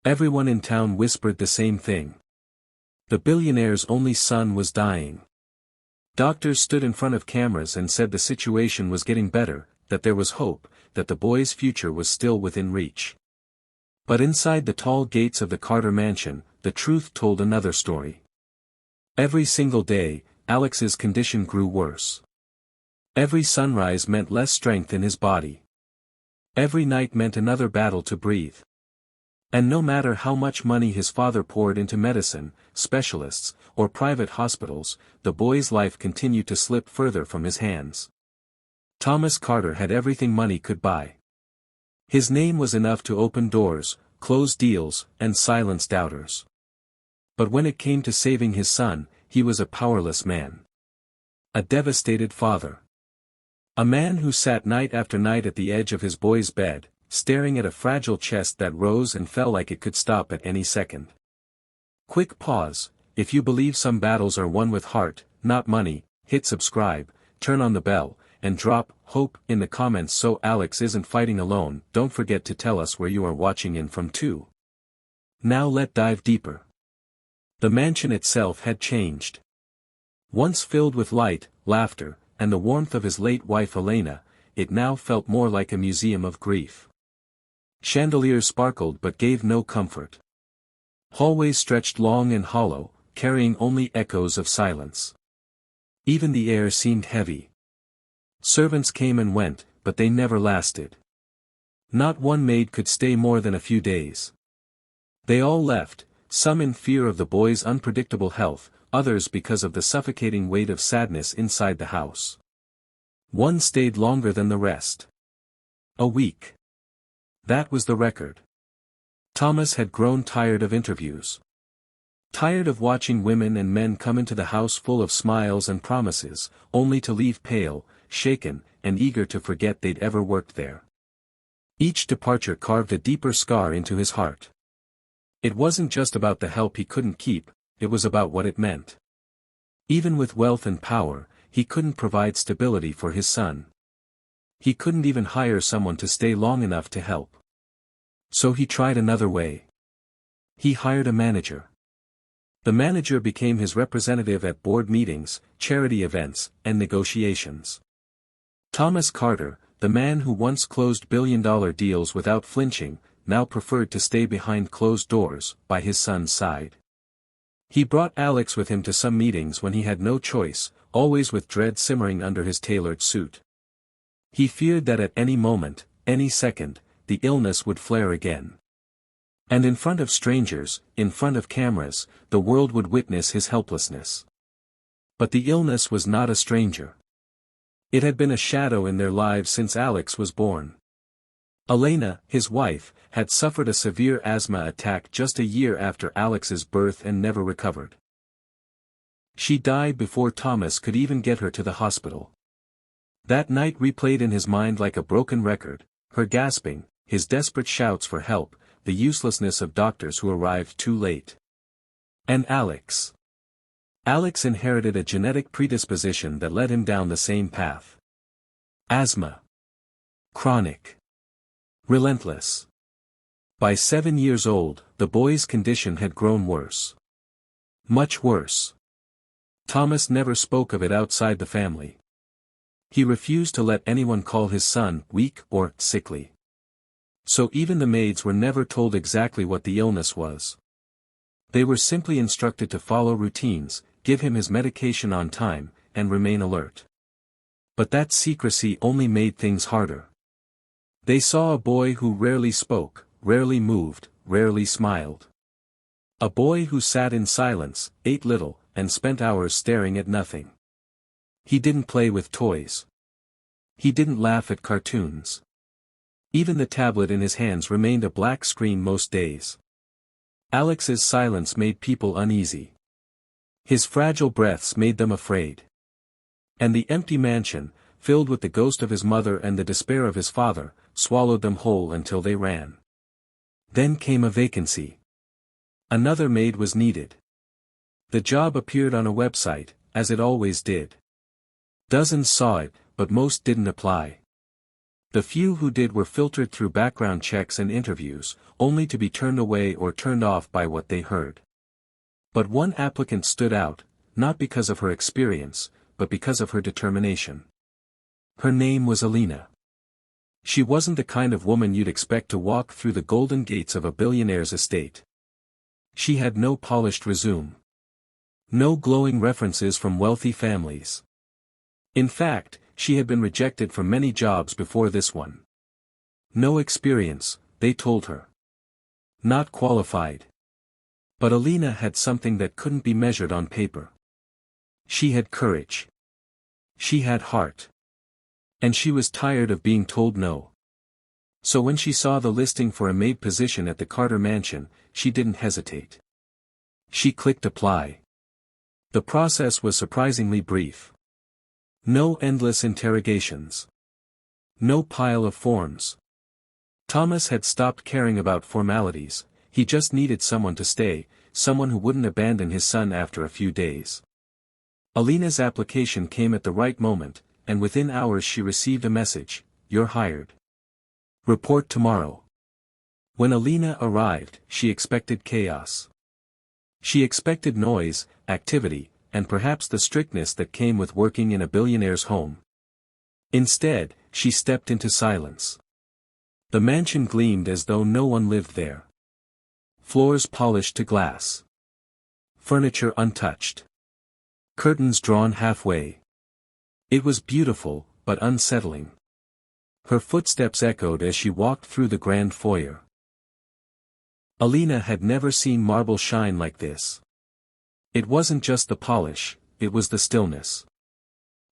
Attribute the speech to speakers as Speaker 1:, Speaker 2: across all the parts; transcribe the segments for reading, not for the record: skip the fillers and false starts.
Speaker 1: Everyone in town whispered the same thing. The billionaire's only son was dying. Doctors stood in front of cameras and said the situation was getting better, that there was hope, that the boy's future was still within reach. But inside the tall gates of the Carter mansion, the truth told another story. Every single day, Alex's condition grew worse. Every sunrise meant less strength in his body. Every night meant another battle to breathe. And no matter how much money his father poured into medicine, specialists, or private hospitals, the boy's life continued to slip further from his hands. Thomas Carter had everything money could buy. His name was enough to open doors, close deals, and silence doubters. But when it came to saving his son, he was a powerless man. A devastated father. A man who sat night after night at the edge of his boy's bed, staring at a fragile chest that rose and fell like it could stop at any second. Quick pause: if you believe some battles are won with heart, not money, hit subscribe, turn on the bell, and drop hope in the comments so Alex isn't fighting alone. Don't forget to tell us where you are watching in from too. Now let's dive deeper. The mansion itself had changed. Once filled with light, laughter, and the warmth of his late wife Alina, it now felt more like a museum of grief. Chandeliers sparkled but gave no comfort. Hallways stretched long and hollow, carrying only echoes of silence. Even the air seemed heavy. Servants came and went, but they never lasted. Not one maid could stay more than a few days. They all left, some in fear of the boy's unpredictable health, others because of the suffocating weight of sadness inside the house. One stayed longer than the rest. A week. That was the record. Thomas had grown tired of interviews. Tired of watching women and men come into the house full of smiles and promises, only to leave pale, shaken, and eager to forget they'd ever worked there. Each departure carved a deeper scar into his heart. It wasn't just about the help he couldn't keep, it was about what it meant. Even with wealth and power, he couldn't provide stability for his son. He couldn't even hire someone to stay long enough to help. So he tried another way. He hired a manager. The manager became his representative at board meetings, charity events, and negotiations. Thomas Carter, the man who once closed billion-dollar deals without flinching, now preferred to stay behind closed doors, by his son's side. He brought Alex with him to some meetings when he had no choice, always with dread simmering under his tailored suit. He feared that at any moment, any second, the illness would flare again. And in front of strangers, in front of cameras, the world would witness his helplessness. But the illness was not a stranger. It had been a shadow in their lives since Alex was born. Alina, his wife, had suffered a severe asthma attack just a year after Alex's birth and never recovered. She died before Thomas could even get her to the hospital. That night replayed in his mind like a broken record, her gasping, his desperate shouts for help, the uselessness of doctors who arrived too late. And Alex. Alex inherited a genetic predisposition that led him down the same path. Asthma. Chronic. Relentless. By 7 years old, the boy's condition had grown worse. Much worse. Thomas never spoke of it outside the family. He refused to let anyone call his son weak or sickly. So even the maids were never told exactly what the illness was. They were simply instructed to follow routines, give him his medication on time, and remain alert. But that secrecy only made things harder. They saw a boy who rarely spoke, rarely moved, rarely smiled. A boy who sat in silence, ate little, and spent hours staring at nothing. He didn't play with toys. He didn't laugh at cartoons. Even the tablet in his hands remained a black screen most days. Alex's silence made people uneasy. His fragile breaths made them afraid. And the empty mansion, filled with the ghost of his mother and the despair of his father, swallowed them whole until they ran. Then came a vacancy. Another maid was needed. The job appeared on a website, as it always did. Dozens saw it, but most didn't apply. The few who did were filtered through background checks and interviews, only to be turned away or turned off by what they heard. But one applicant stood out, not because of her experience, but because of her determination. Her name was Alina. She wasn't the kind of woman you'd expect to walk through the golden gates of a billionaire's estate. She had no polished resume. No glowing references from wealthy families. In fact, she had been rejected from many jobs before this one. No experience, they told her. Not qualified. But Alina had something that couldn't be measured on paper. She had courage. She had heart. And she was tired of being told no. So when she saw the listing for a maid position at the Carter mansion, she didn't hesitate. She clicked apply. The process was surprisingly brief. No endless interrogations. No pile of forms. Thomas had stopped caring about formalities, he just needed someone to stay, someone who wouldn't abandon his son after a few days. Alina's application came at the right moment, and within hours she received a message, "You're hired. Report tomorrow." When Alina arrived, she expected chaos. She expected noise, activity, and perhaps the strictness that came with working in a billionaire's home. Instead, she stepped into silence. The mansion gleamed as though no one lived there. Floors polished to glass. Furniture untouched. Curtains drawn halfway. It was beautiful, but unsettling. Her footsteps echoed as she walked through the grand foyer. Alina had never seen marble shine like this. It wasn't just the polish, it was the stillness.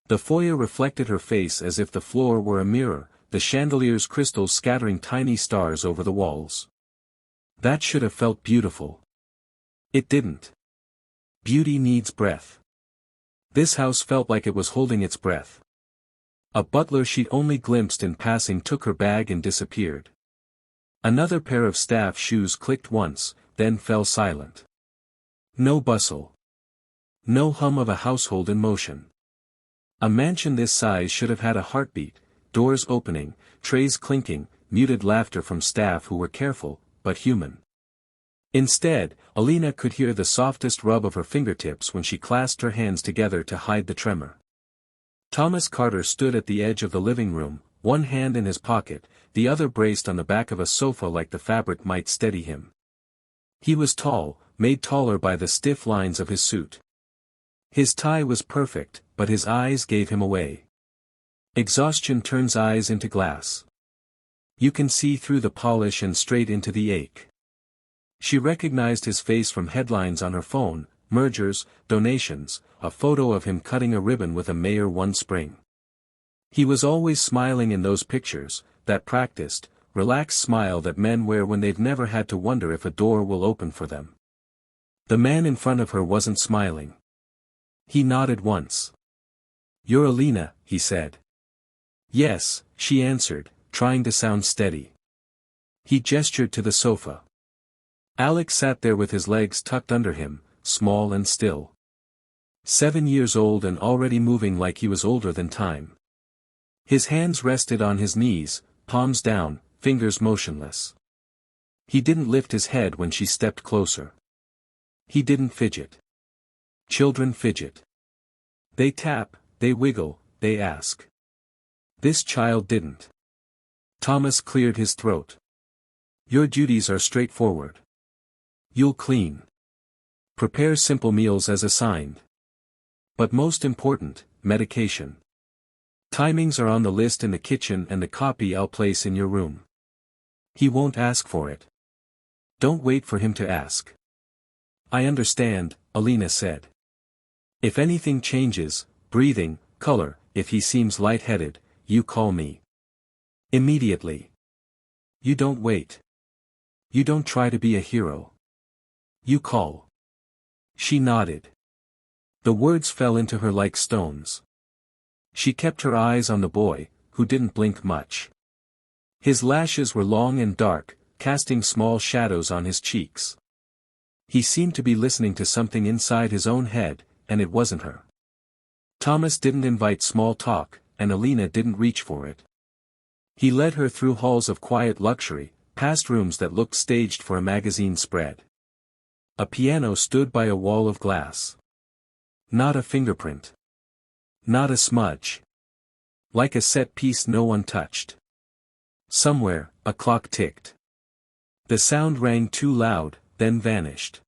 Speaker 1: The foyer reflected her face as if the floor were a mirror, the chandelier's crystals scattering tiny stars over the walls. That should have felt beautiful. It didn't. Beauty needs breath. This house felt like it was holding its breath. A butler she'd only glimpsed in passing took her bag and disappeared. Another pair of staff shoes clicked once, then fell silent. No bustle. No hum of a household in motion. A mansion this size should have had a heartbeat, doors opening, trays clinking, muted laughter from staff who were careful, but human. Instead, Alina could hear the softest rub of her fingertips when she clasped her hands together to hide the tremor. Thomas Carter stood at the edge of the living room, one hand in his pocket, the other braced on the back of a sofa like the fabric might steady him. He was tall, made taller by the stiff lines of his suit. His tie was perfect, but his eyes gave him away. Exhaustion turns eyes into glass. You can see through the polish and straight into the ache. She recognized his face from headlines on her phone, mergers, donations, a photo of him cutting a ribbon with a mayor one spring. He was always smiling in those pictures, that practiced, relaxed smile that men wear when they've never had to wonder if a door will open for them. The man in front of her wasn't smiling. He nodded once. "You're Alina," he said. "Yes," she answered, trying to sound steady. He gestured to the sofa. Alex sat there with his legs tucked under him, small and still. 7 years old and already moving like he was older than time. His hands rested on his knees, palms down, fingers motionless. He didn't lift his head when she stepped closer. He didn't fidget. Children fidget. They tap, they wiggle, they ask. This child didn't. Thomas cleared his throat. "Your duties are straightforward. You'll clean. Prepare simple meals as assigned. But most important, medication. Timings are on the list in the kitchen and the copy I'll place in your room. He won't ask for it. Don't wait for him to ask." "I understand," Alina said. "If anything changes, breathing, color, if he seems lightheaded, you call me. Immediately. You don't wait. You don't try to be a hero. You call." She nodded. The words fell into her like stones. She kept her eyes on the boy, who didn't blink much. His lashes were long and dark, casting small shadows on his cheeks. He seemed to be listening to something inside his own head, and it wasn't her. Thomas didn't invite small talk, and Alina didn't reach for it. He led her through halls of quiet luxury, past rooms that looked staged for a magazine spread. A piano stood by a wall of glass. Not a fingerprint. Not a smudge. Like a set piece no one touched. Somewhere, a clock ticked. The sound rang too loud, then vanished.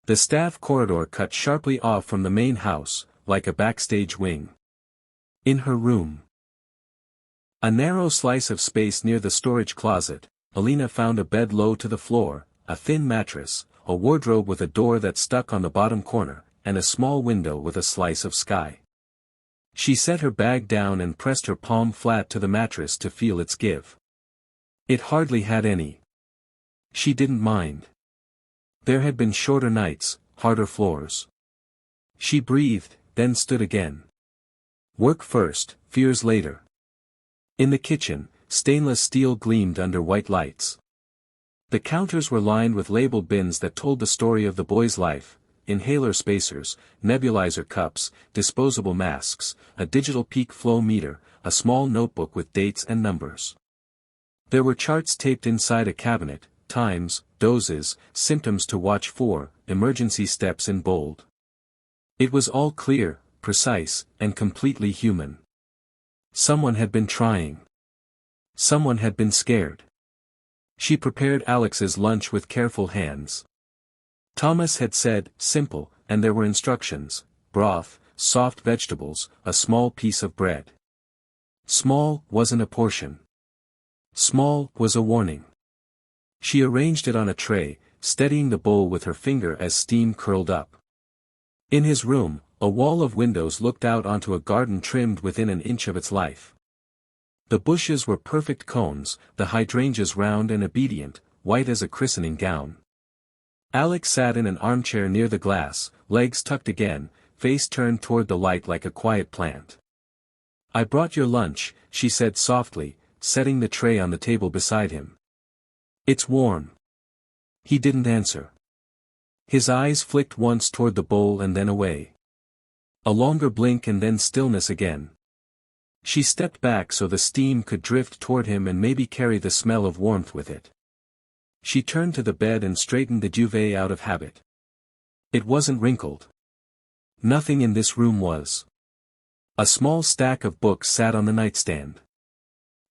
Speaker 1: The staff corridor cut sharply off from the main house, like a backstage wing. In her room. A narrow slice of space near the storage closet, Alina found a bed low to the floor, a thin mattress, a wardrobe with a door that stuck on the bottom corner, and a small window with a slice of sky. She set her bag down and pressed her palm flat to the mattress to feel its give. It hardly had any. She didn't mind. There had been shorter nights, harder floors. She breathed, then stood again. Work first, fears later. In the kitchen, stainless steel gleamed under white lights. The counters were lined with labeled bins that told the story of the boy's life: inhaler spacers, nebulizer cups, disposable masks, a digital peak flow meter, a small notebook with dates and numbers. There were charts taped inside a cabinet, times, doses, symptoms to watch for, emergency steps in bold. It was all clear, precise, and completely human. Someone had been trying. Someone had been scared. She prepared Alex's lunch with careful hands. Thomas had said, simple, and there were instructions: broth, soft vegetables, a small piece of bread. Small wasn't a portion. Small was a warning. She arranged it on a tray, steadying the bowl with her finger as steam curled up. In his room, a wall of windows looked out onto a garden trimmed within an inch of its life. The bushes were perfect cones, the hydrangeas round and obedient, white as a christening gown. Alex sat in an armchair near the glass, legs tucked again, face turned toward the light like a quiet plant. "I brought your lunch," she said softly, setting the tray on the table beside him. "It's warm." He didn't answer. His eyes flicked once toward the bowl and then away. A longer blink and then stillness again. She stepped back so the steam could drift toward him and maybe carry the smell of warmth with it. She turned to the bed and straightened the duvet out of habit. It wasn't wrinkled. Nothing in this room was. A small stack of books sat on the nightstand.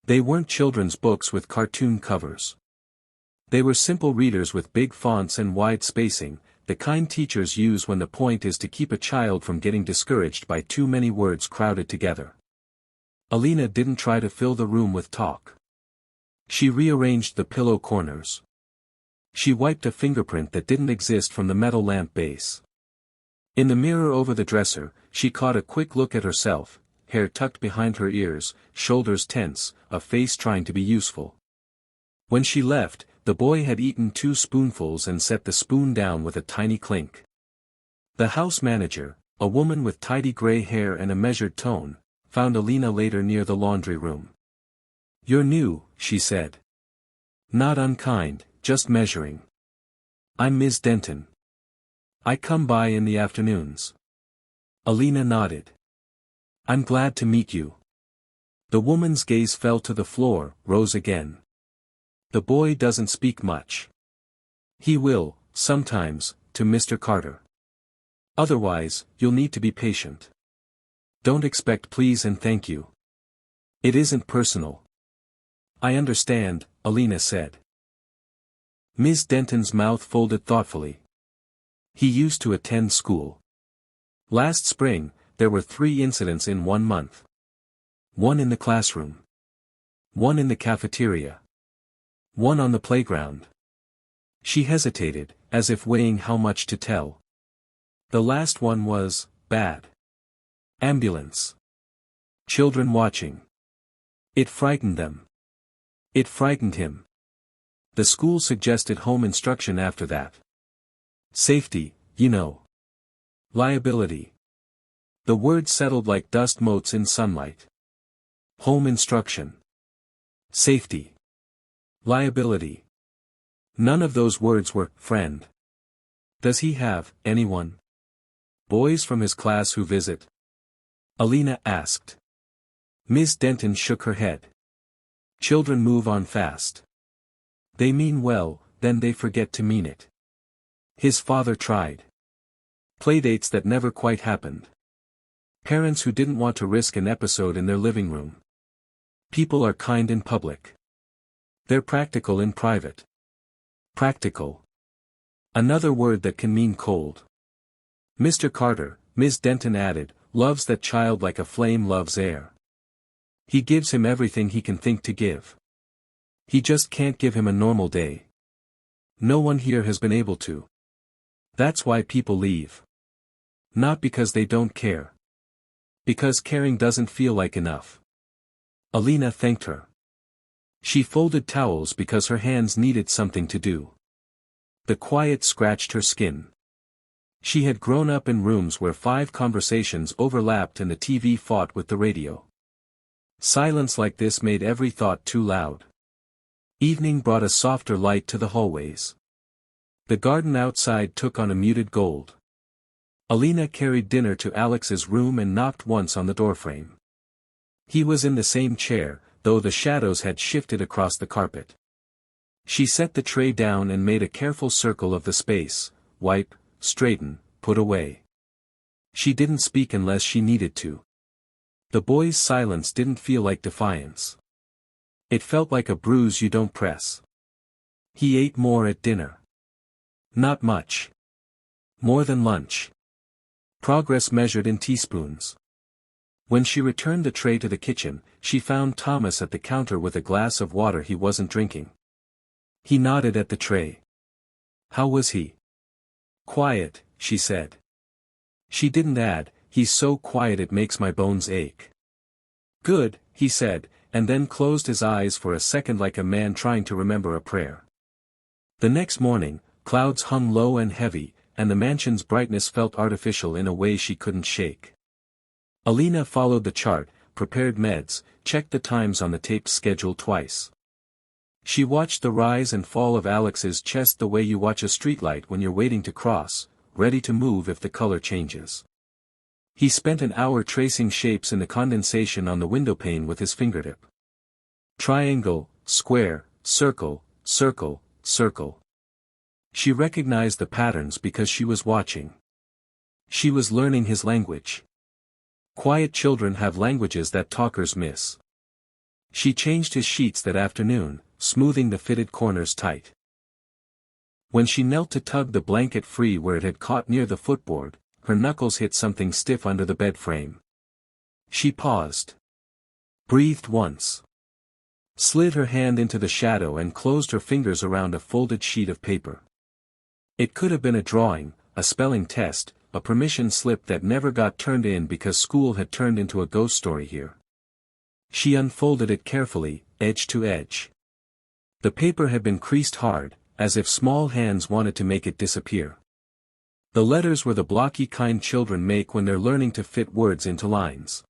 Speaker 1: They weren't children's books with cartoon covers. They were simple readers with big fonts and wide spacing, the kind teachers use when the point is to keep a child from getting discouraged by too many words crowded together. Alina didn't try to fill the room with talk. She rearranged the pillow corners. She wiped a fingerprint that didn't exist from the metal lamp base. In the mirror over the dresser, she caught a quick look at herself, hair tucked behind her ears, shoulders tense, a face trying to be useful. When she left, the boy had eaten 2 spoonfuls and set the spoon down with a tiny clink. The house manager, a woman with tidy gray hair and a measured tone, found Alina later near the laundry room. "You're new," she said. "Not unkind, just measuring. I'm Ms. Denton. I come by in the afternoons." Alina nodded. "I'm glad to meet you." The woman's gaze fell to the floor, rose again. "The boy doesn't speak much. He will, sometimes, to Mr. Carter. Otherwise, you'll need to be patient. Don't expect please and thank you. It isn't personal." "I understand," Alina said. Ms. Denton's mouth folded thoughtfully. "He used to attend school. Last spring, there were 3 incidents in 1 month. 1 in the classroom. 1 in the cafeteria. 1 on the playground." She hesitated, as if weighing how much to tell. "The last one was bad. Ambulance. Children watching. It frightened them. It frightened him. The school suggested home instruction after that. Safety, you know. Liability." The words settled like dust motes in sunlight. Home instruction. Safety. Liability. None of those words were friend. "Does he have anyone? Boys from his class who visit?" Alina asked. Ms. Denton shook her head. Children move on fast. They mean well, then they forget to mean it. His father tried. Playdates that never quite happened. Parents who didn't want to risk an episode in their living room. People are kind in public. They're practical in private. Practical. Another word that can mean cold. Mr. Carter, Ms. Denton added, loves that child like a flame loves air. He gives him everything he can think to give. He just can't give him a normal day. No one here has been able to. That's why people leave. Not because they don't care. Because caring doesn't feel like enough. Alina thanked her. She folded towels because her hands needed something to do. The quiet scratched her skin. She had grown up in rooms where 5 conversations overlapped and the TV fought with the radio. Silence like this made every thought too loud. Evening brought a softer light to the hallways. The garden outside took on a muted gold. Alina carried dinner to Alex's room and knocked once on the doorframe. He was in the same chair, though the shadows had shifted across the carpet. She set the tray down and made a careful circle of the space, wipe, straighten, put away. She didn't speak unless she needed to. The boy's silence didn't feel like defiance. It felt like a bruise you don't press. He ate more at dinner. Not much. More than lunch. Progress measured in teaspoons. When she returned the tray to the kitchen, she found Thomas at the counter with a glass of water he wasn't drinking. He nodded at the tray. How was he? Quiet, she said. She didn't add, he's so quiet it makes my bones ache. Good, he said, and then closed his eyes for a second like a man trying to remember a prayer. The next morning, clouds hung low and heavy, and the mansion's brightness felt artificial in a way she couldn't shake. Alina followed the chart, prepared meds, checked the times on the tape schedule twice. She watched the rise and fall of Alex's chest the way you watch a streetlight when you're waiting to cross, ready to move if the color changes. He spent an hour tracing shapes in the condensation on the windowpane with his fingertip. Triangle, square, circle, circle, circle. She recognized the patterns because she was watching. She was learning his language. Quiet children have languages that talkers miss. She changed his sheets that afternoon, smoothing the fitted corners tight. When she knelt to tug the blanket free where it had caught near the footboard, her knuckles hit something stiff under the bed frame. She paused. Breathed once. Slid her hand into the shadow and closed her fingers around a folded sheet of paper. It could have been a drawing, a spelling test, a permission slip that never got turned in because school had turned into a ghost story here. She unfolded it carefully, edge to edge. The paper had been creased hard, as if small hands wanted to make it disappear. The letters were the blocky kind children make when they're learning to fit words into lines.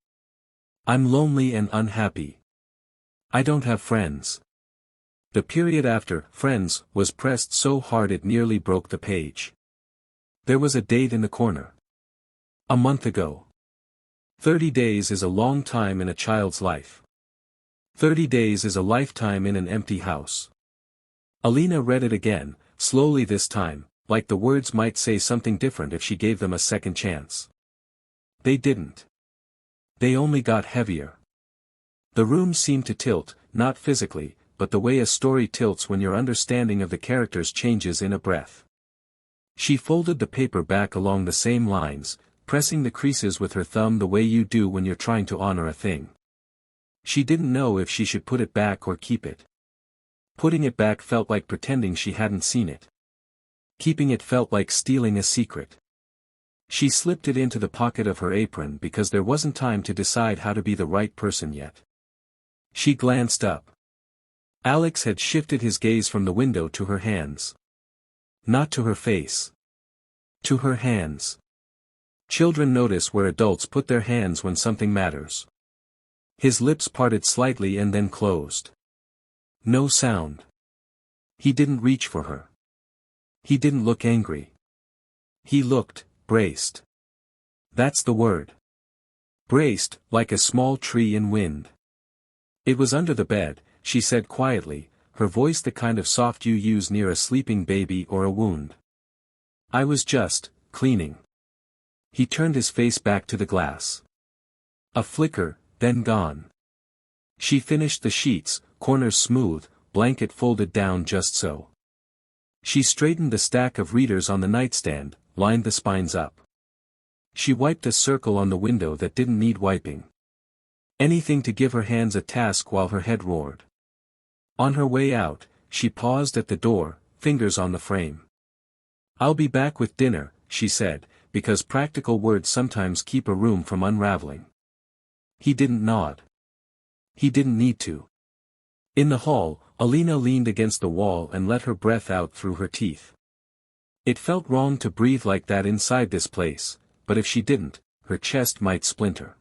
Speaker 1: I'm lonely and unhappy. I don't have friends. The period after friends was pressed so hard it nearly broke the page. There was a date in the corner. A month ago. 30 days is a long time in a child's life. 30 days is a lifetime in an empty house. Alina read it again, slowly this time, like the words might say something different if she gave them a second chance. They didn't. They only got heavier. The room seemed to tilt, not physically, but the way a story tilts when your understanding of the characters changes in a breath. She folded the paper back along the same lines, pressing the creases with her thumb the way you do when you're trying to honor a thing. She didn't know if she should put it back or keep it. Putting it back felt like pretending she hadn't seen it. Keeping it felt like stealing a secret. She slipped it into the pocket of her apron because there wasn't time to decide how to be the right person yet. She glanced up. Alex had shifted his gaze from the window to her hands. Not to her face. To her hands. Children notice where adults put their hands when something matters. His lips parted slightly and then closed. No sound. He didn't reach for her. He didn't look angry. He looked braced. That's the word. Braced, like a small tree in wind. It was under the bed, she said quietly, her voice the kind of soft you use near a sleeping baby or a wound. I was just cleaning. He turned his face back to the glass. A flicker, then gone. She finished the sheets, corners smooth, blanket folded down just so. She straightened the stack of readers on the nightstand, lined the spines up. She wiped a circle on the window that didn't need wiping. Anything to give her hands a task while her head roared. On her way out, she paused at the door, fingers on the frame. I'll be back with dinner, she said, because practical words sometimes keep a room from unraveling. He didn't nod. He didn't need to. In the hall, Alina leaned against the wall and let her breath out through her teeth. It felt wrong to breathe like that inside this place, but if she didn't, her chest might splinter.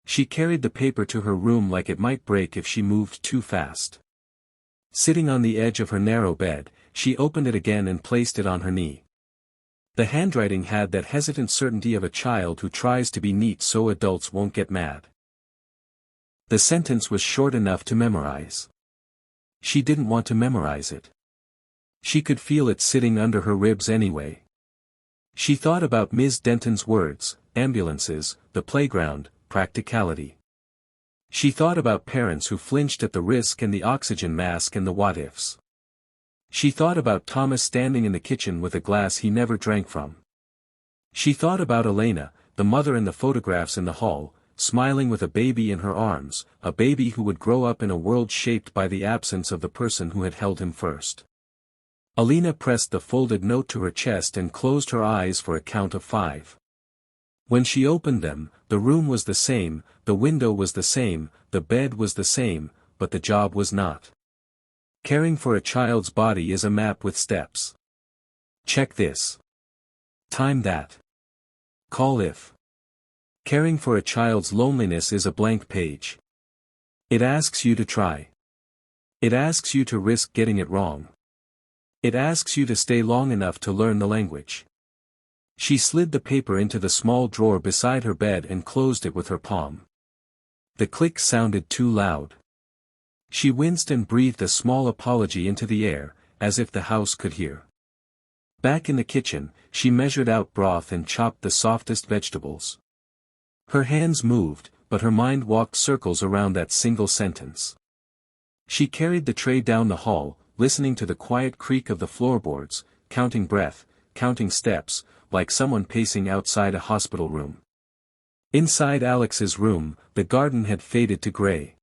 Speaker 1: She carried the paper to her room like it might break if she moved too fast. Sitting on the edge of her narrow bed, she opened it again and placed it on her knee. The handwriting had that hesitant certainty of a child who tries to be neat so adults won't get mad. The sentence was short enough to memorize. She didn't want to memorize it. She could feel it sitting under her ribs anyway. She thought about Ms. Denton's words, ambulances, the playground, practicality. She thought about parents who flinched at the risk and the oxygen mask and the what-ifs. She thought about Thomas standing in the kitchen with a glass he never drank from. She thought about Alina, the mother in the photographs in the hall, smiling with a baby in her arms, a baby who would grow up in a world shaped by the absence of the person who had held him first. Alina pressed the folded note to her chest and closed her eyes for a count of 5. When she opened them, the room was the same, the window was the same, the bed was the same, but the job was not. Caring for a child's body is a map with steps. Check this. Time that. Call if. Caring for a child's loneliness is a blank page. It asks you to try. It asks you to risk getting it wrong. It asks you to stay long enough to learn the language. She slid the paper into the small drawer beside her bed and closed it with her palm. The click sounded too loud. She winced and breathed a small apology into the air, as if the house could hear. Back in the kitchen, she measured out broth and chopped the softest vegetables. Her hands moved, but her mind walked circles around that single sentence. She carried the tray down the hall, listening to the quiet creak of the floorboards, counting breath, counting steps, like someone pacing outside a hospital room. Inside Alex's room, the garden had faded to gray.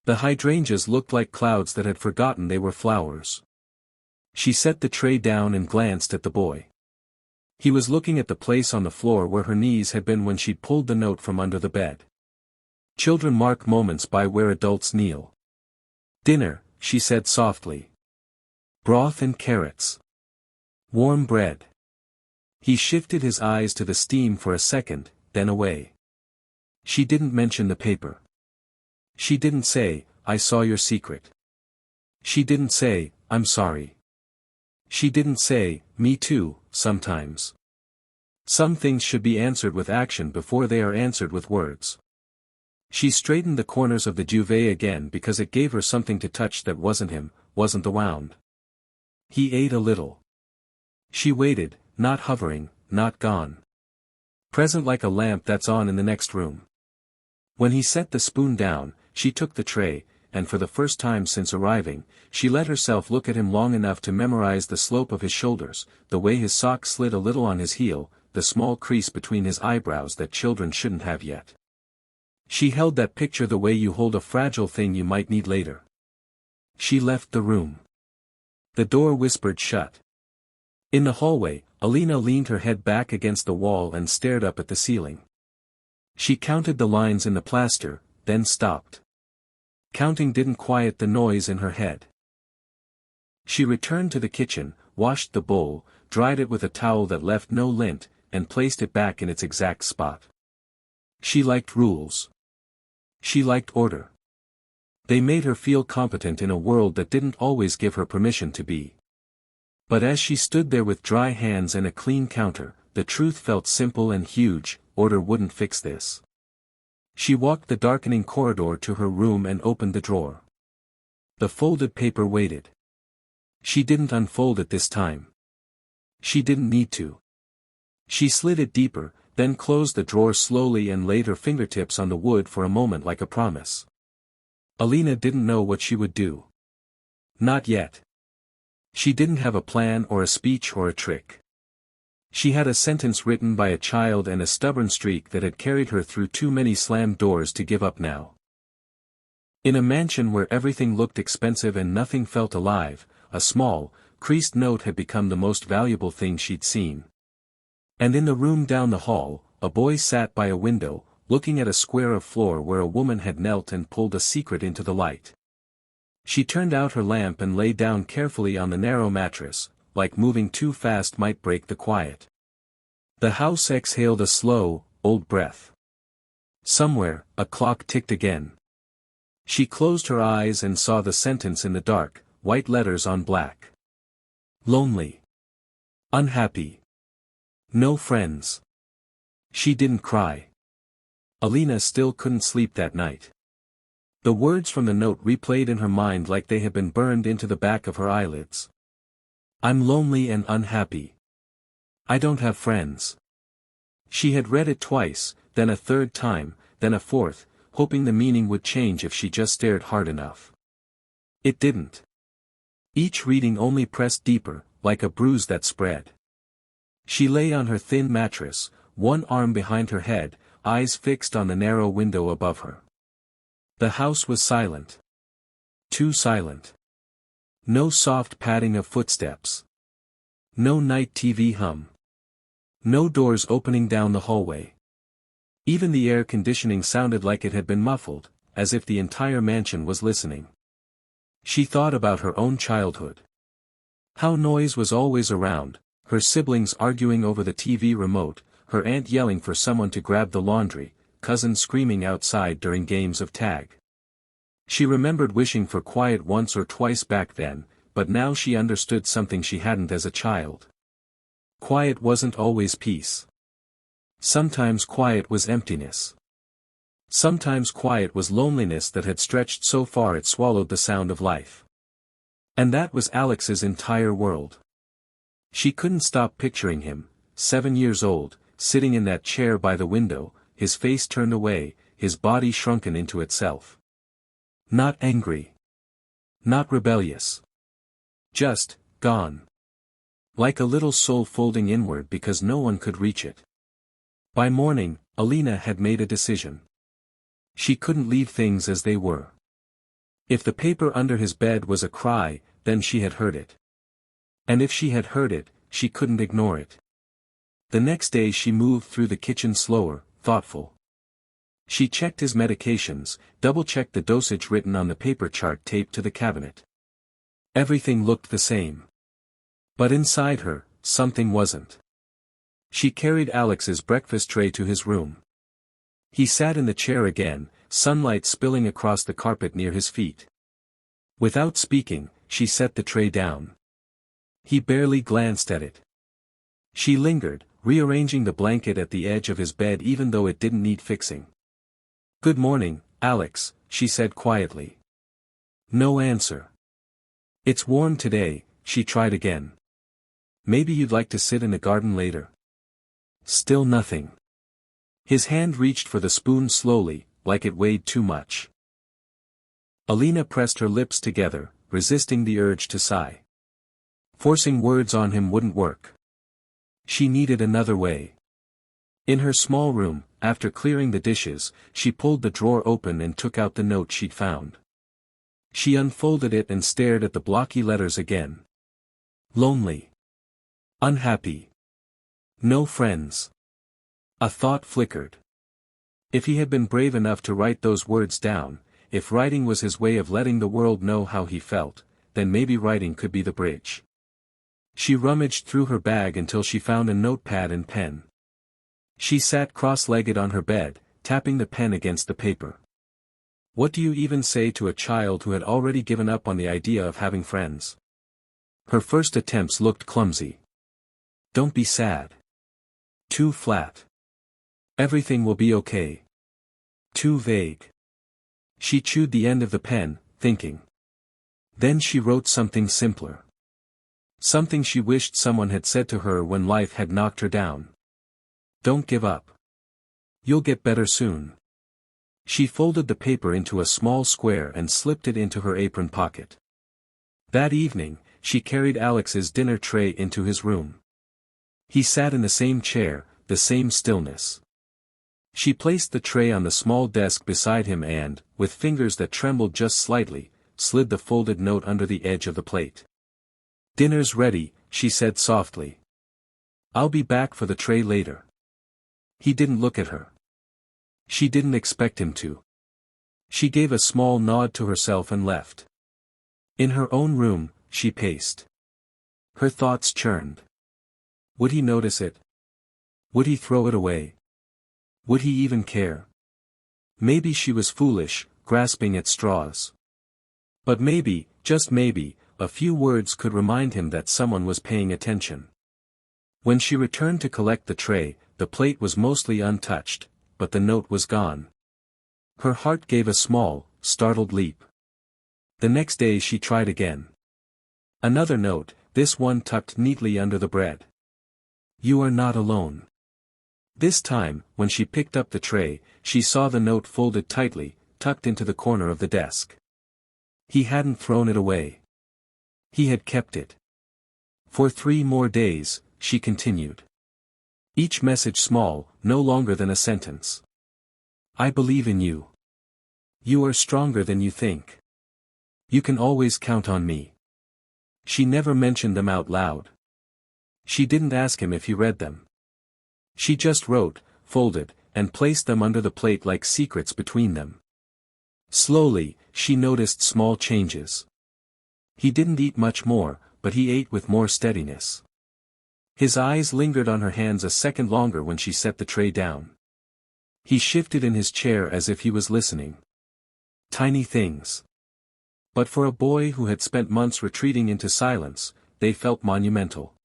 Speaker 1: The hydrangeas looked like clouds that had forgotten they were flowers. She set the tray down and glanced at the boy. He was looking at the place on the floor where her knees had been when she'd pulled the note from under the bed. Children mark moments by where adults kneel. Dinner, she said softly. Broth and carrots. Warm bread. He shifted his eyes to the steam for a second, then away. She didn't mention the paper. She didn't say, I saw your secret. She didn't say, I'm sorry. She didn't say, me too, sometimes. Some things should be answered with action before they are answered with words. She straightened the corners of the duvet again because it gave her something to touch that wasn't him, wasn't the wound. He ate a little. She waited, not hovering, not gone. Present like a lamp that's on in the next room. When he set the spoon down, she took the tray, and for the first time since arriving, she let herself look at him long enough to memorize the slope of his shoulders, the way his sock slid a little on his heel, the small crease between his eyebrows that children shouldn't have yet. She held that picture the way you hold a fragile thing you might need later. She left the room. The door whispered shut. In the hallway, Alina leaned her head back against the wall and stared up at the ceiling. She counted the lines in the plaster, then stopped. Counting didn't quiet the noise in her head. She returned to the kitchen, washed the bowl, dried it with a towel that left no lint, and placed it back in its exact spot. She liked rules. She liked order. They made her feel competent in a world that didn't always give her permission to be. But as she stood there with dry hands and a clean counter, the truth felt simple and huge: order wouldn't fix this. She walked the darkening corridor to her room and opened the drawer. The folded paper waited. She didn't unfold it this time. She didn't need to. She slid it deeper, then closed the drawer slowly and laid her fingertips on the wood for a moment like a promise. Alina didn't know what she would do. Not yet. She didn't have a plan or a speech or a trick. She had a sentence written by a child and a stubborn streak that had carried her through too many slammed doors to give up now. In a mansion where everything looked expensive and nothing felt alive, a small, creased note had become the most valuable thing she'd seen. And in the room down the hall, a boy sat by a window, looking at a square of floor where a woman had knelt and pulled a secret into the light. She turned out her lamp and lay down carefully on the narrow mattress, like moving too fast might break the quiet. The house exhaled a slow, old breath. Somewhere, a clock ticked again. She closed her eyes and saw the sentence in the dark, white letters on black. Lonely. Unhappy. No friends. She didn't cry. Alina still couldn't sleep that night. The words from the note replayed in her mind like they had been burned into the back of her eyelids. I'm lonely and unhappy. I don't have friends. She had read it twice, then a third time, then a fourth, hoping the meaning would change if she just stared hard enough. It didn't. Each reading only pressed deeper, like a bruise that spread. She lay on her thin mattress, one arm behind her head, eyes fixed on the narrow window above her. The house was silent. Too silent. No soft padding of footsteps. No night TV hum. No doors opening down the hallway. Even the air conditioning sounded like it had been muffled, as if the entire mansion was listening. She thought about her own childhood. How noise was always around, her siblings arguing over the TV remote, her aunt yelling for someone to grab the laundry, cousins screaming outside during games of tag. She remembered wishing for quiet once or twice back then, but now she understood something she hadn't as a child. Quiet wasn't always peace. Sometimes quiet was emptiness. Sometimes quiet was loneliness that had stretched so far it swallowed the sound of life. And that was Alex's entire world. She couldn't stop picturing him, 7 years old, sitting in that chair by the window, his face turned away, his body shrunken into itself. Not angry. Not rebellious. Just, gone. Like a little soul folding inward because no one could reach it. By morning, Alina had made a decision. She couldn't leave things as they were. If the paper under his bed was a cry, then she had heard it. And if she had heard it, she couldn't ignore it. The next day she moved through the kitchen slower, thoughtful. She checked his medications, double-checked the dosage written on the paper chart taped to the cabinet. Everything looked the same. But inside her, something wasn't. She carried Alex's breakfast tray to his room. He sat in the chair again, sunlight spilling across the carpet near his feet. Without speaking, she set the tray down. He barely glanced at it. She lingered, rearranging the blanket at the edge of his bed even though it didn't need fixing. "Good morning, Alex," she said quietly. No answer. "It's warm today," she tried again. "Maybe you'd like to sit in the garden later." Still nothing. His hand reached for the spoon slowly, like it weighed too much. Alina pressed her lips together, resisting the urge to sigh. Forcing words on him wouldn't work. She needed another way. In her small room, after clearing the dishes, she pulled the drawer open and took out the note she'd found. She unfolded it and stared at the blocky letters again. Lonely. Unhappy. No friends. A thought flickered. If he had been brave enough to write those words down, if writing was his way of letting the world know how he felt, then maybe writing could be the bridge. She rummaged through her bag until she found a notepad and pen. She sat cross-legged on her bed, tapping the pen against the paper. What do you even say to a child who had already given up on the idea of having friends? Her first attempts looked clumsy. Don't be sad. Too flat. Everything will be okay. Too vague. She chewed the end of the pen, thinking. Then she wrote something simpler. Something she wished someone had said to her when life had knocked her down. Don't give up. You'll get better soon. She folded the paper into a small square and slipped it into her apron pocket. That evening, she carried Alex's dinner tray into his room. He sat in the same chair, the same stillness. She placed the tray on the small desk beside him and, with fingers that trembled just slightly, slid the folded note under the edge of the plate. "Dinner's ready," she said softly. "I'll be back for the tray later." He didn't look at her. She didn't expect him to. She gave a small nod to herself and left. In her own room, she paced. Her thoughts churned. Would he notice it? Would he throw it away? Would he even care? Maybe she was foolish, grasping at straws. But maybe, just maybe, a few words could remind him that someone was paying attention. When she returned to collect the tray, the plate was mostly untouched, but the note was gone. Her heart gave a small, startled leap. The next day she tried again. Another note, this one tucked neatly under the bread. "You are not alone." This time, when she picked up the tray, she saw the note folded tightly, tucked into the corner of the desk. He hadn't thrown it away. He had kept it. For 3 more days, she continued. Each message small, no longer than a sentence. "I believe in you. You are stronger than you think. You can always count on me." She never mentioned them out loud. She didn't ask him if he read them. She just wrote, folded, and placed them under the plate like secrets between them. Slowly, she noticed small changes. He didn't eat much more, but he ate with more steadiness. His eyes lingered on her hands a second longer when she set the tray down. He shifted in his chair as if he was listening. Tiny things. But for a boy who had spent months retreating into silence, they felt monumental.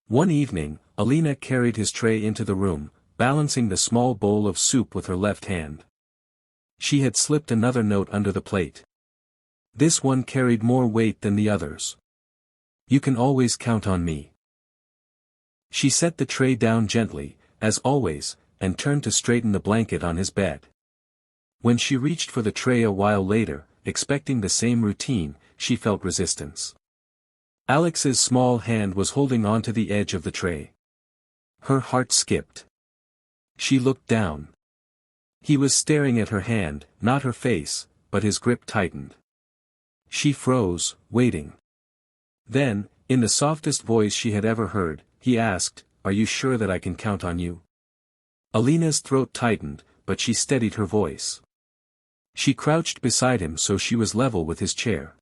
Speaker 1: One evening, Alina carried his tray into the room, balancing the small bowl of soup with her left hand. She had slipped another note under the plate. This one carried more weight than the others. "You can always count on me." She set the tray down gently, as always, and turned to straighten the blanket on his bed. When she reached for the tray a while later, expecting the same routine, she felt resistance. Alex's small hand was holding on to the edge of the tray. Her heart skipped. She looked down. He was staring at her hand, not her face, but his grip tightened. She froze, waiting. Then, in the softest voice she had ever heard, he asked, "Are you sure that I can count on you?" Alina's throat tightened, but she steadied her voice. She crouched beside him so she was level with his chair.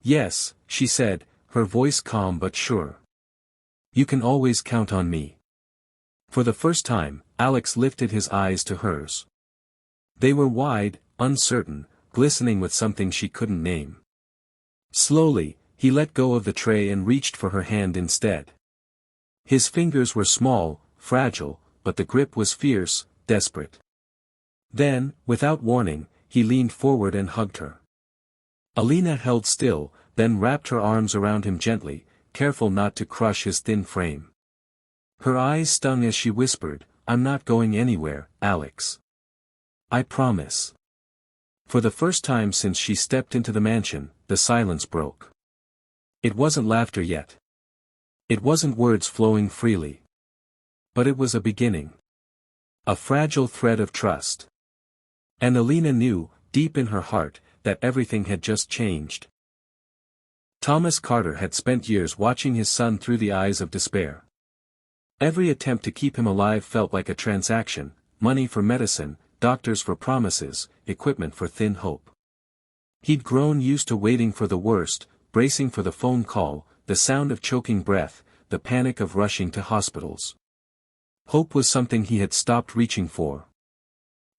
Speaker 1: "Yes," she said, her voice calm but sure. "You can always count on me." For the first time, Alex lifted his eyes to hers. They were wide, uncertain, glistening with something she couldn't name. Slowly, he let go of the tray and reached for her hand instead. His fingers were small, fragile, but the grip was fierce, desperate. Then, without warning, he leaned forward and hugged her. Alina held still, then wrapped her arms around him gently, careful not to crush his thin frame. Her eyes stung as she whispered, "I'm not going anywhere, Alex. I promise." For the first time since she stepped into the mansion, the silence broke. It wasn't laughter yet. It wasn't words flowing freely. But it was a beginning. A fragile thread of trust. And Alina knew, deep in her heart, that everything had just changed. Thomas Carter had spent years watching his son through the eyes of despair. Every attempt to keep him alive felt like a transaction, money for medicine, doctors for promises, equipment for thin hope. He'd grown used to waiting for the worst, bracing for the phone call, the sound of choking breath, the panic of rushing to hospitals. Hope was something he had stopped reaching for.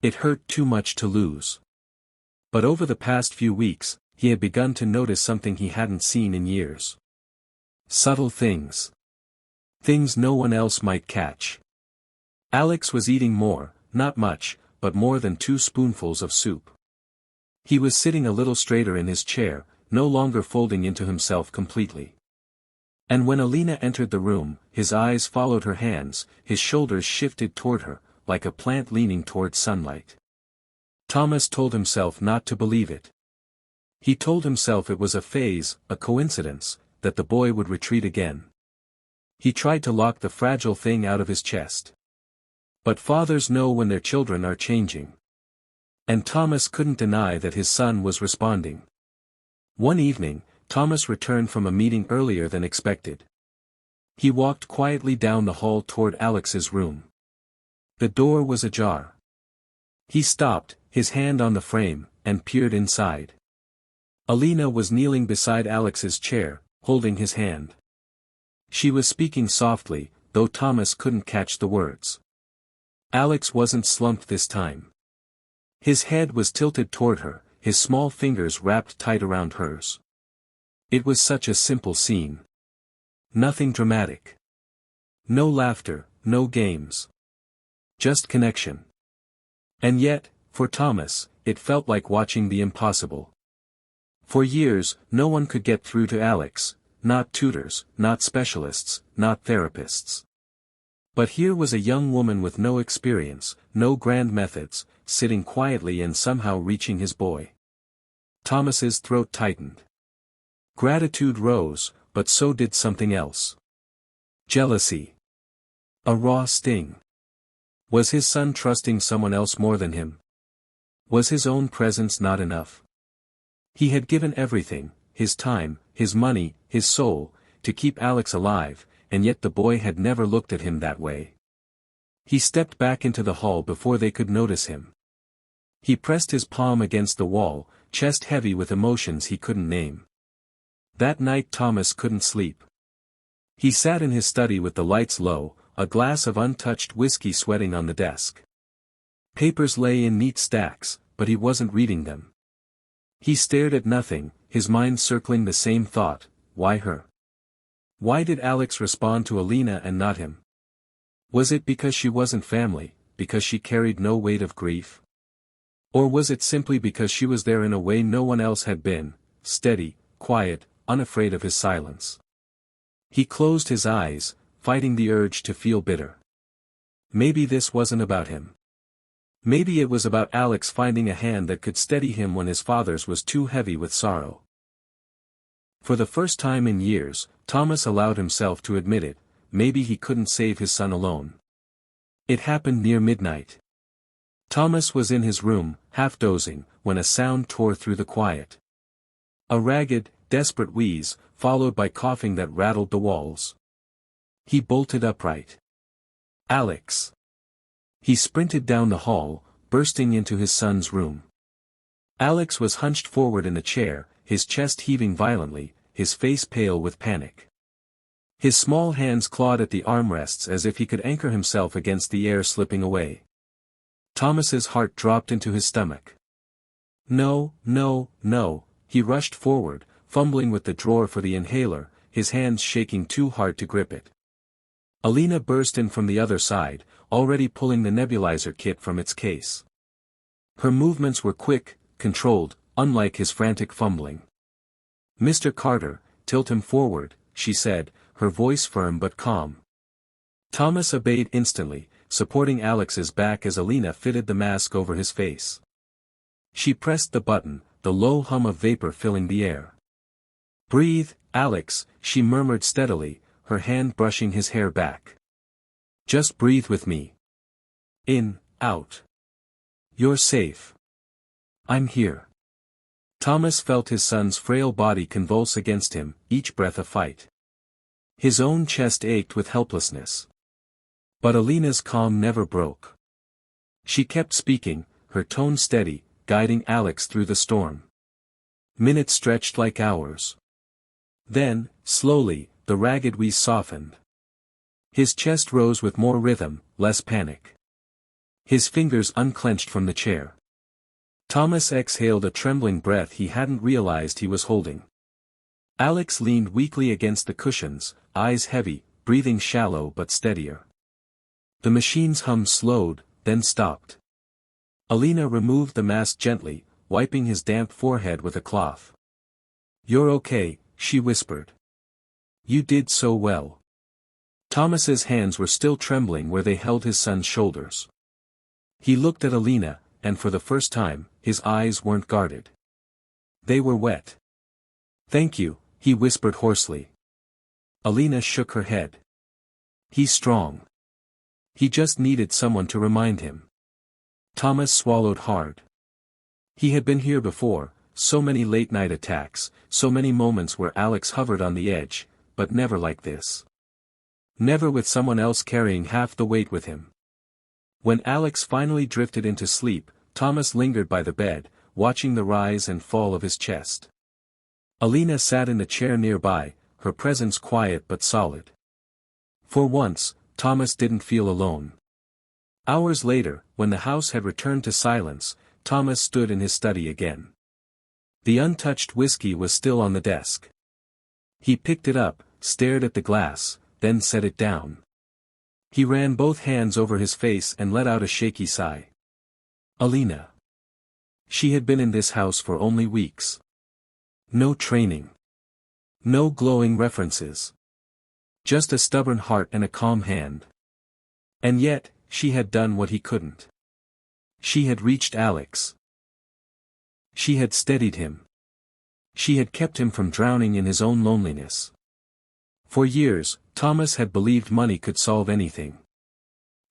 Speaker 1: It hurt too much to lose. But over the past few weeks, he had begun to notice something he hadn't seen in years. Subtle things. Things no one else might catch. Alex was eating more, not much, but more than 2 spoonfuls of soup. He was sitting a little straighter in his chair, no longer folding into himself completely. And when Alina entered the room, his eyes followed her hands, his shoulders shifted toward her, like a plant leaning toward sunlight. Thomas told himself not to believe it. He told himself it was a phase, a coincidence, that the boy would retreat again. He tried to lock the fragile thing out of his chest. But fathers know when their children are changing. And Thomas couldn't deny that his son was responding. One evening, Thomas returned from a meeting earlier than expected. He walked quietly down the hall toward Alex's room. The door was ajar. He stopped, his hand on the frame, and peered inside. Alina was kneeling beside Alex's chair, holding his hand. She was speaking softly, though Thomas couldn't catch the words. Alex wasn't slumped this time. His head was tilted toward her, his small fingers wrapped tight around hers. It was such a simple scene. Nothing dramatic. No laughter, no games. Just connection. And yet, for Thomas, it felt like watching the impossible. For years, no one could get through to Alex, not tutors, not specialists, not therapists. But here was a young woman with no experience, no grand methods, sitting quietly and somehow reaching his boy. Thomas's throat tightened. Gratitude rose, but so did something else. Jealousy. A raw sting. Was his son trusting someone else more than him? Was his own presence not enough? He had given everything, his time, his money, his soul, to keep Alex alive, and yet the boy had never looked at him that way. He stepped back into the hall before they could notice him. He pressed his palm against the wall, chest heavy with emotions he couldn't name. That night Thomas couldn't sleep. He sat in his study with the lights low, a glass of untouched whiskey sweating on the desk. Papers lay in neat stacks, but he wasn't reading them. He stared at nothing, his mind circling the same thought: why her? Why did Alex respond to Alina and not him? Was it because she wasn't family, because she carried no weight of grief? Or was it simply because she was there in a way no one else had been, steady, quiet, unafraid of his silence? He closed his eyes, fighting the urge to feel bitter. Maybe this wasn't about him. Maybe it was about Alex finding a hand that could steady him when his father's was too heavy with sorrow. For the first time in years, Thomas allowed himself to admit it: maybe he couldn't save his son alone. It happened near midnight. Thomas was in his room, half dozing, when a sound tore through the quiet. A ragged, desperate wheeze, followed by coughing that rattled the walls. He bolted upright. Alex. He sprinted down the hall, bursting into his son's room. Alex was hunched forward in the chair, his chest heaving violently, his face pale with panic. His small hands clawed at the armrests as if he could anchor himself against the air slipping away. Thomas's heart dropped into his stomach. No, no, no, he rushed forward, fumbling with the drawer for the inhaler, his hands shaking too hard to grip it. Alina burst in from the other side, already pulling the nebulizer kit from its case. Her movements were quick, controlled, unlike his frantic fumbling. "Mr. Carter, tilt him forward," she said, her voice firm but calm. Thomas obeyed instantly, supporting Alex's back as Alina fitted the mask over his face. She pressed the button, the low hum of vapor filling the air. "Breathe, Alex," she murmured steadily, her hand brushing his hair back. "Just breathe with me. In, out. You're safe. I'm here." Thomas felt his son's frail body convulse against him, each breath a fight. His own chest ached with helplessness. But Alina's calm never broke. She kept speaking, her tone steady, guiding Alex through the storm. Minutes stretched like hours. Then, slowly, the ragged wheeze softened. His chest rose with more rhythm, less panic. His fingers unclenched from the chair. Thomas exhaled a trembling breath he hadn't realized he was holding. Alex leaned weakly against the cushions, eyes heavy, breathing shallow but steadier. The machine's hum slowed, then stopped. Alina removed the mask gently, wiping his damp forehead with a cloth. "You're okay," she whispered. "You did so well." Thomas's hands were still trembling where they held his son's shoulders. He looked at Alina, and for the first time, his eyes weren't guarded. They were wet. "Thank you," he whispered hoarsely. Alina shook her head. "He's strong. He just needed someone to remind him." Thomas swallowed hard. He had been here before, so many late-night attacks, so many moments where Alex hovered on the edge, but never like this. Never with someone else carrying half the weight with him. When Alex finally drifted into sleep, Thomas lingered by the bed, watching the rise and fall of his chest. Alina sat in the chair nearby, her presence quiet but solid. For once, Thomas didn't feel alone. Hours later, when the house had returned to silence, Thomas stood in his study again. The untouched whiskey was still on the desk. He picked it up, stared at the glass, then set it down. He ran both hands over his face and let out a shaky sigh. Alina. She had been in this house for only weeks. No training. No glowing references. Just a stubborn heart and a calm hand. And yet, she had done what he couldn't. She had reached Alex. She had steadied him. She had kept him from drowning in his own loneliness. For years, Thomas had believed money could solve anything.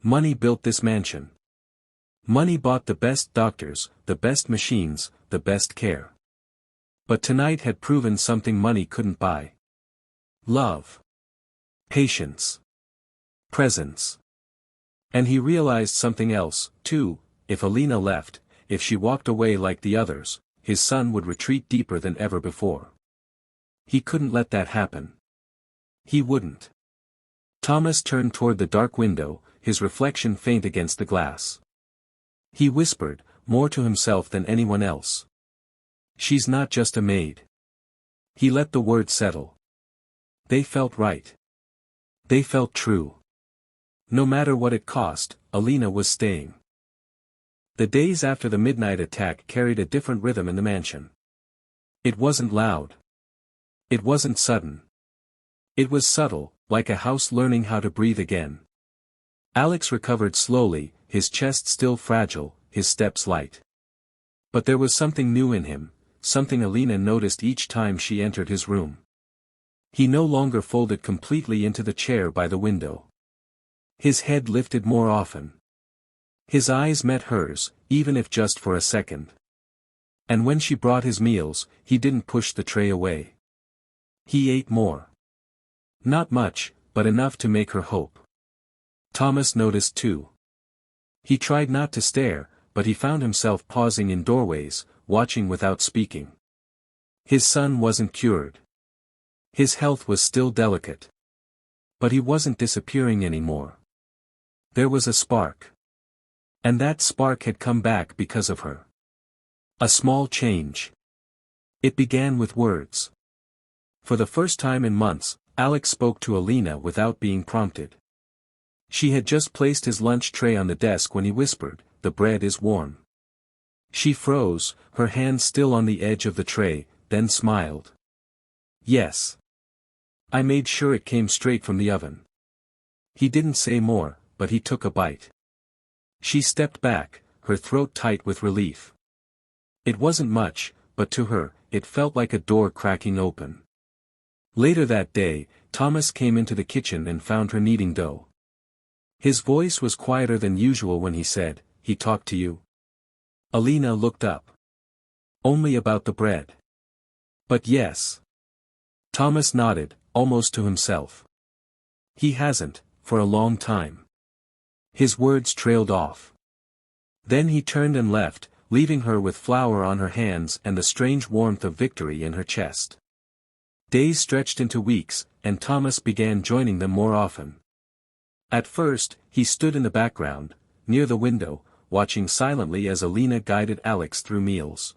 Speaker 1: Money built this mansion. Money bought the best doctors, the best machines, the best care. But tonight had proven something money couldn't buy. Love. Patience. Presence. And he realized something else, too. If Alina left, if she walked away like the others, his son would retreat deeper than ever before. He couldn't let that happen. He wouldn't. Thomas turned toward the dark window, his reflection faint against the glass. He whispered, more to himself than anyone else. "She's not just a maid." He let the words settle. They felt right. They felt true. No matter what it cost, Alina was staying. The days after the midnight attack carried a different rhythm in the mansion. It wasn't loud. It wasn't sudden. It was subtle, like a house learning how to breathe again. Alex recovered slowly, his chest still fragile, his steps light. But there was something new in him, something Alina noticed each time she entered his room. He no longer folded completely into the chair by the window. His head lifted more often. His eyes met hers, even if just for a second. And when she brought his meals, he didn't push the tray away. He ate more. Not much, but enough to make her hope. Thomas noticed too. He tried not to stare, but he found himself pausing in doorways, watching without speaking. His son wasn't cured. His health was still delicate. But he wasn't disappearing anymore. There was a spark. And that spark had come back because of her. A small change. It began with words. For the first time in months, Alex spoke to Alina without being prompted. She had just placed his lunch tray on the desk when he whispered, "The bread is warm." She froze, her hand still on the edge of the tray, then smiled. "Yes. I made sure it came straight from the oven." He didn't say more, but he took a bite. She stepped back, her throat tight with relief. It wasn't much, but to her, it felt like a door cracking open. Later that day, Thomas came into the kitchen and found her kneading dough. His voice was quieter than usual when he said, "He talked to you?" Alina looked up. "Only about the bread." "But yes." Thomas nodded, almost to himself. "He hasn't, for a long time." His words trailed off. Then he turned and left, leaving her with flour on her hands and the strange warmth of victory in her chest. Days stretched into weeks, and Thomas began joining them more often. At first, he stood in the background, near the window, watching silently as Alina guided Alex through meals.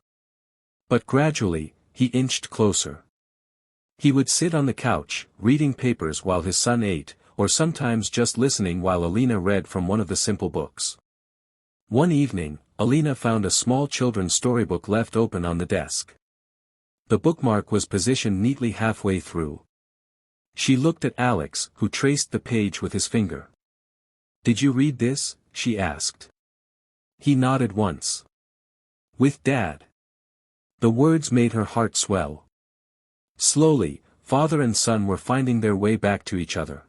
Speaker 1: But gradually, he inched closer. He would sit on the couch, reading papers while his son ate, or sometimes just listening while Alina read from one of the simple books. One evening, Alina found a small children's storybook left open on the desk. The bookmark was positioned neatly halfway through. She looked at Alex, who traced the page with his finger. "Did you read this?" she asked. He nodded once. "With Dad." The words made her heart swell. Slowly, father and son were finding their way back to each other.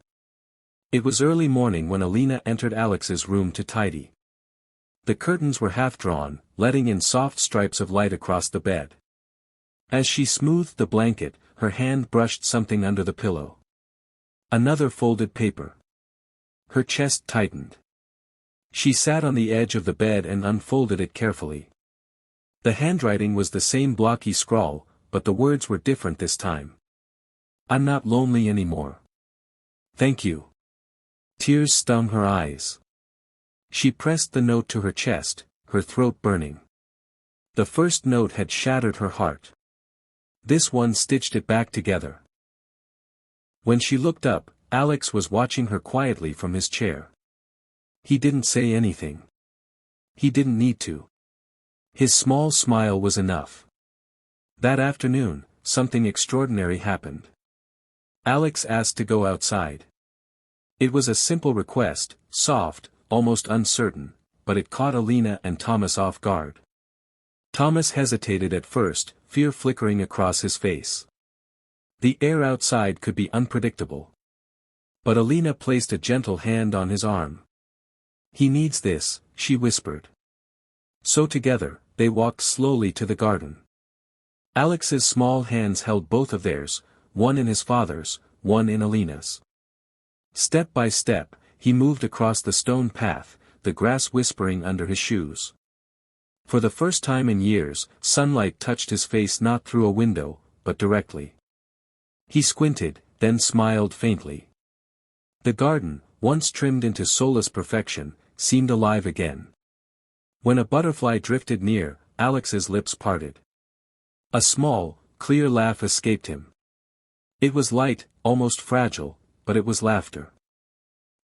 Speaker 1: It was early morning when Alina entered Alex's room to tidy. The curtains were half drawn, letting in soft stripes of light across the bed. As she smoothed the blanket, her hand brushed something under the pillow. Another folded paper. Her chest tightened. She sat on the edge of the bed and unfolded it carefully. The handwriting was the same blocky scrawl, but the words were different this time. "I'm not lonely anymore. Thank you." Tears stung her eyes. She pressed the note to her chest, her throat burning. The first note had shattered her heart. This one stitched it back together. When she looked up, Alex was watching her quietly from his chair. He didn't say anything. He didn't need to. His small smile was enough. That afternoon, something extraordinary happened. Alex asked to go outside. It was a simple request, soft, almost uncertain, but it caught Alina and Thomas off guard. Thomas hesitated at first, fear flickering across his face. The air outside could be unpredictable. But Alina placed a gentle hand on his arm. "He needs this," she whispered. So together, they walked slowly to the garden. Alex's small hands held both of theirs, one in his father's, one in Alina's. Step by step, he moved across the stone path, the grass whispering under his shoes. For the first time in years, sunlight touched his face not through a window, but directly. He squinted, then smiled faintly. The garden, once trimmed into soulless perfection, seemed alive again. When a butterfly drifted near, Alex's lips parted. A small, clear laugh escaped him. It was light, almost fragile, but it was laughter.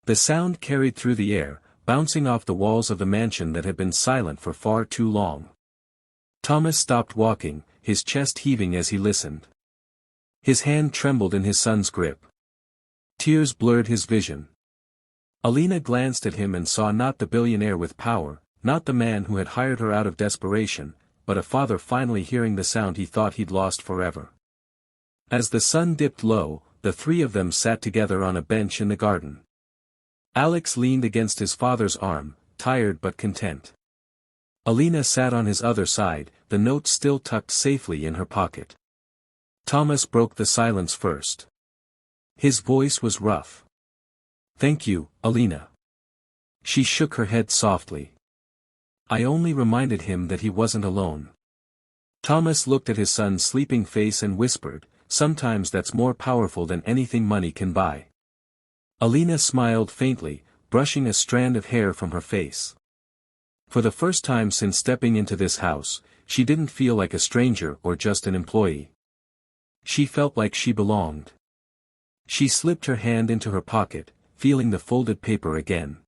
Speaker 1: The sound carried through the air, bouncing off the walls of the mansion that had been silent for far too long. Thomas stopped walking, his chest heaving as he listened. His hand trembled in his son's grip. Tears blurred his vision. Alina glanced at him and saw not the billionaire with power, not the man who had hired her out of desperation, but a father finally hearing the sound he thought he'd lost forever. As the sun dipped low, the three of them sat together on a bench in the garden. Alex leaned against his father's arm, tired but content. Alina sat on his other side, the note still tucked safely in her pocket. Thomas broke the silence first. His voice was rough. "Thank you, Alina." She shook her head softly. "I only reminded him that he wasn't alone." Thomas looked at his son's sleeping face and whispered, "Sometimes that's more powerful than anything money can buy." Alina smiled faintly, brushing a strand of hair from her face. For the first time since stepping into this house, she didn't feel like a stranger or just an employee. She felt like she belonged. She slipped her hand into her pocket, feeling the folded paper again.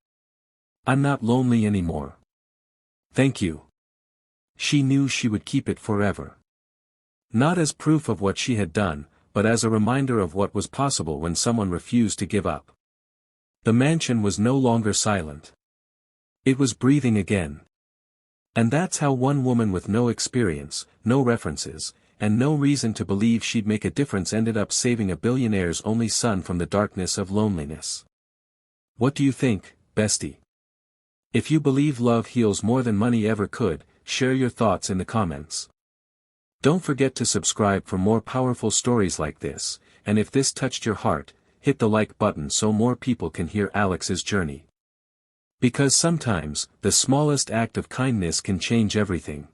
Speaker 1: "I'm not lonely anymore. Thank you." She knew she would keep it forever. Not as proof of what she had done, but as a reminder of what was possible when someone refused to give up. The mansion was no longer silent. It was breathing again. And that's how one woman with no experience, no references, and no reason to believe she'd make a difference ended up saving a billionaire's only son from the darkness of loneliness. What do you think, bestie? If you believe love heals more than money ever could, share your thoughts in the comments. Don't forget to subscribe for more powerful stories like this, and if this touched your heart, hit the like button so more people can hear Alex's journey. Because sometimes, the smallest act of kindness can change everything.